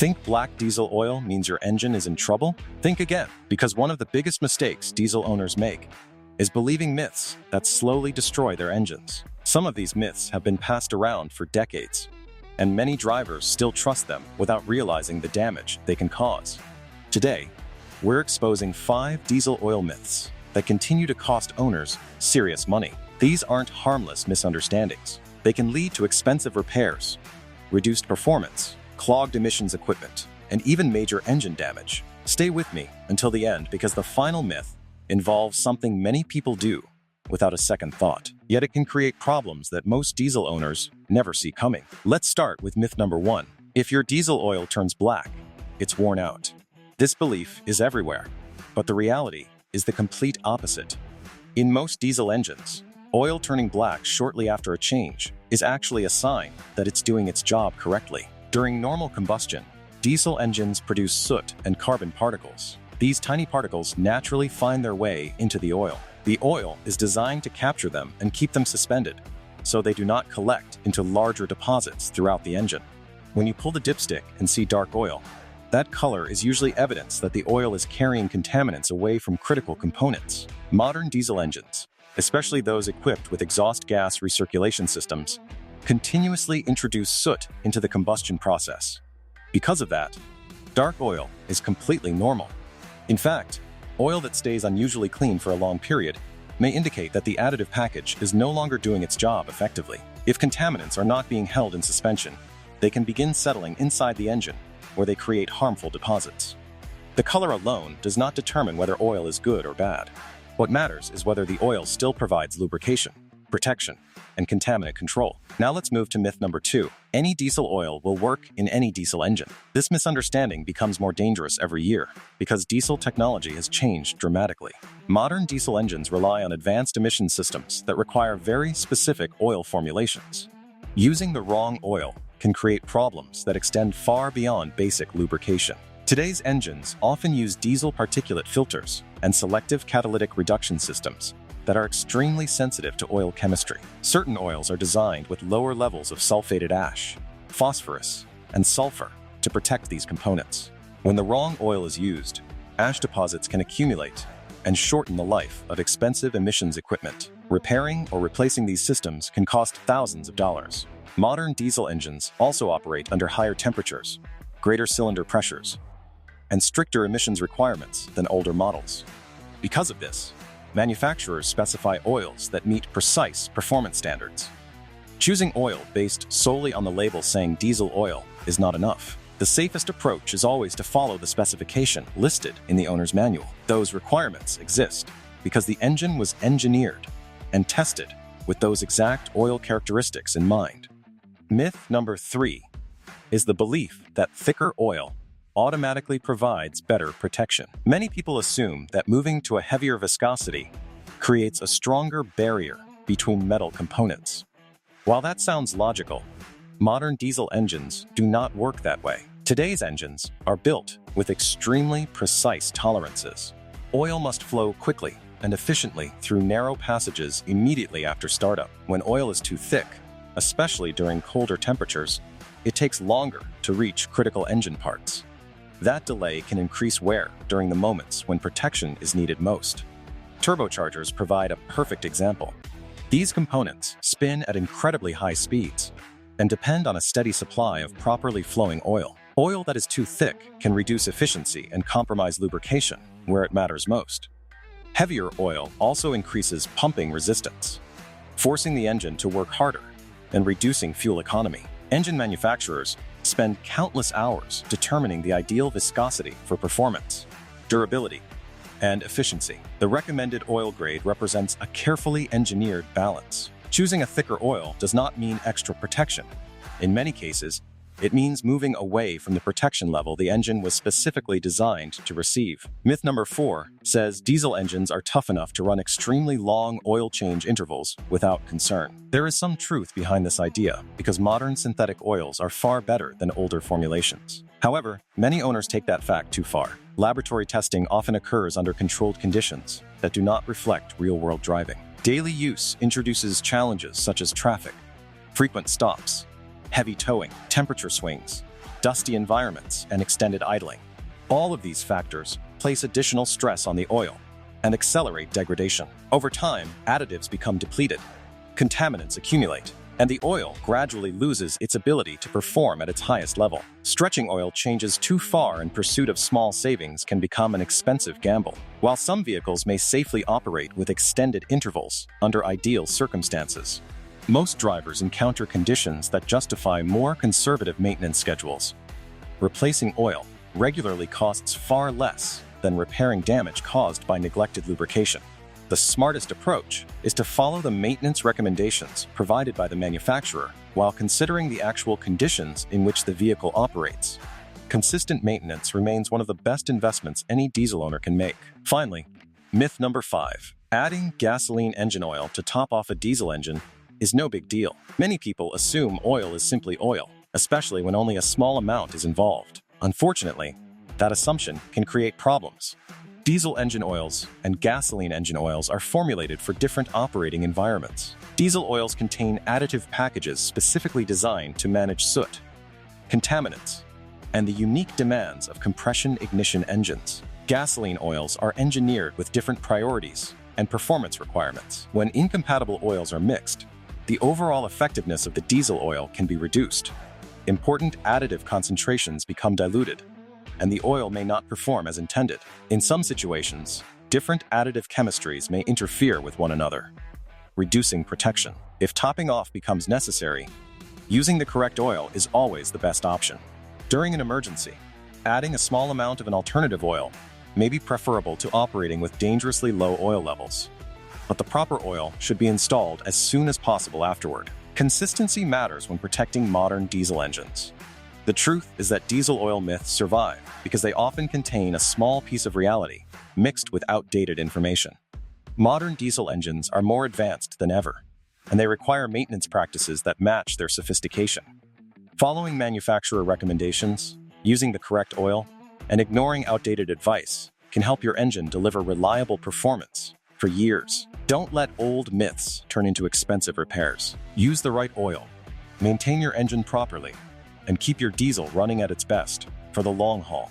Think black diesel oil means your engine is in trouble? Think again, because one of the biggest mistakes diesel owners make is believing myths that slowly destroy their engines. Some of these myths have been passed around for decades, and many drivers still trust them without realizing the damage they can cause. Today, we're exposing 5 diesel oil myths that continue to cost owners serious money. These aren't harmless misunderstandings. They can lead to expensive repairs, reduced performance, clogged emissions equipment, and even major engine damage. Stay with me until the end because the final myth involves something many people do without a second thought, yet it can create problems that most diesel owners never see coming. Let's start with myth number 1. If your diesel oil turns black, it's worn out. This belief is everywhere, but the reality is the complete opposite. In most diesel engines, oil turning black shortly after a change is actually a sign that it's doing its job correctly. During normal combustion, diesel engines produce soot and carbon particles. These tiny particles naturally find their way into the oil. The oil is designed to capture them and keep them suspended, so they do not collect into larger deposits throughout the engine. When you pull the dipstick and see dark oil, that color is usually evidence that the oil is carrying contaminants away from critical components. Modern diesel engines, especially those equipped with exhaust gas recirculation systems, continuously introduce soot into the combustion process. Because of that, dark oil is completely normal. In fact, oil that stays unusually clean for a long period may indicate that the additive package is no longer doing its job effectively. If contaminants are not being held in suspension, they can begin settling inside the engine, where they create harmful deposits. The color alone does not determine whether oil is good or bad. What matters is whether the oil still provides lubrication, protection, and contaminant control. Now let's move to myth number 2. Any diesel oil will work in any diesel engine. This misunderstanding becomes more dangerous every year because diesel technology has changed dramatically. Modern diesel engines rely on advanced emission systems that require very specific oil formulations. Using the wrong oil can create problems that extend far beyond basic lubrication. Today's engines often use diesel particulate filters and selective catalytic reduction systems that are extremely sensitive to oil chemistry. Certain oils are designed with lower levels of sulfated ash, phosphorus, and sulfur to protect these components. When the wrong oil is used, ash deposits can accumulate and shorten the life of expensive emissions equipment. Repairing or replacing these systems can cost thousands of dollars. Modern diesel engines also operate under higher temperatures, greater cylinder pressures, and stricter emissions requirements than older models. Because of this, manufacturers specify oils that meet precise performance standards. Choosing oil based solely on the label saying diesel oil is not enough. The safest approach is always to follow the specification listed in the owner's manual. Those requirements exist because the engine was engineered and tested with those exact oil characteristics in mind. Myth number 3 is the belief that thicker oil automatically provides better protection. Many people assume that moving to a heavier viscosity creates a stronger barrier between metal components. While that sounds logical, modern diesel engines do not work that way. Today's engines are built with extremely precise tolerances. Oil must flow quickly and efficiently through narrow passages immediately after startup. When oil is too thick, especially during colder temperatures, it takes longer to reach critical engine parts. That delay can increase wear during the moments when protection is needed most. Turbochargers provide a perfect example. These components spin at incredibly high speeds and depend on a steady supply of properly flowing oil. Oil that is too thick can reduce efficiency and compromise lubrication where it matters most. Heavier oil also increases pumping resistance, forcing the engine to work harder and reducing fuel economy. Engine manufacturers spend countless hours determining the ideal viscosity for performance, durability, and efficiency. The recommended oil grade represents a carefully engineered balance. Choosing a thicker oil does not mean extra protection. In many cases, it means moving away from the protection level the engine was specifically designed to receive. Myth number 4 says diesel engines are tough enough to run extremely long oil change intervals without concern. There is some truth behind this idea because modern synthetic oils are far better than older formulations. However, many owners take that fact too far. Laboratory testing often occurs under controlled conditions that do not reflect real-world driving. Daily use introduces challenges such as traffic, frequent stops, heavy towing, temperature swings, dusty environments, and extended idling. All of these factors place additional stress on the oil and accelerate degradation. Over time, additives become depleted, contaminants accumulate, and the oil gradually loses its ability to perform at its highest level. Stretching oil changes too far in pursuit of small savings can become an expensive gamble. While some vehicles may safely operate with extended intervals under ideal circumstances, most drivers encounter conditions that justify more conservative maintenance schedules. Replacing oil regularly costs far less than repairing damage caused by neglected lubrication. The smartest approach is to follow the maintenance recommendations provided by the manufacturer while considering the actual conditions in which the vehicle operates. Consistent maintenance remains one of the best investments any diesel owner can make. Finally, myth number 5. Adding gasoline engine oil to top off a diesel engine is no big deal. Many people assume oil is simply oil, especially when only a small amount is involved. Unfortunately, that assumption can create problems. Diesel engine oils and gasoline engine oils are formulated for different operating environments. Diesel oils contain additive packages specifically designed to manage soot, contaminants, and the unique demands of compression-ignition engines. Gasoline oils are engineered with different priorities and performance requirements. When incompatible oils are mixed, the overall effectiveness of the diesel oil can be reduced. Important additive concentrations become diluted, and the oil may not perform as intended. In some situations, different additive chemistries may interfere with one another, reducing protection. If topping off becomes necessary, using the correct oil is always the best option. During an emergency, adding a small amount of an alternative oil may be preferable to operating with dangerously low oil levels. But the proper oil should be installed as soon as possible afterward. Consistency matters when protecting modern diesel engines. The truth is that diesel oil myths survive because they often contain a small piece of reality mixed with outdated information. Modern diesel engines are more advanced than ever, and they require maintenance practices that match their sophistication. Following manufacturer recommendations, using the correct oil, and ignoring outdated advice can help your engine deliver reliable performance for years. Don't let old myths turn into expensive repairs. Use the right oil, maintain your engine properly, and keep your diesel running at its best for the long haul.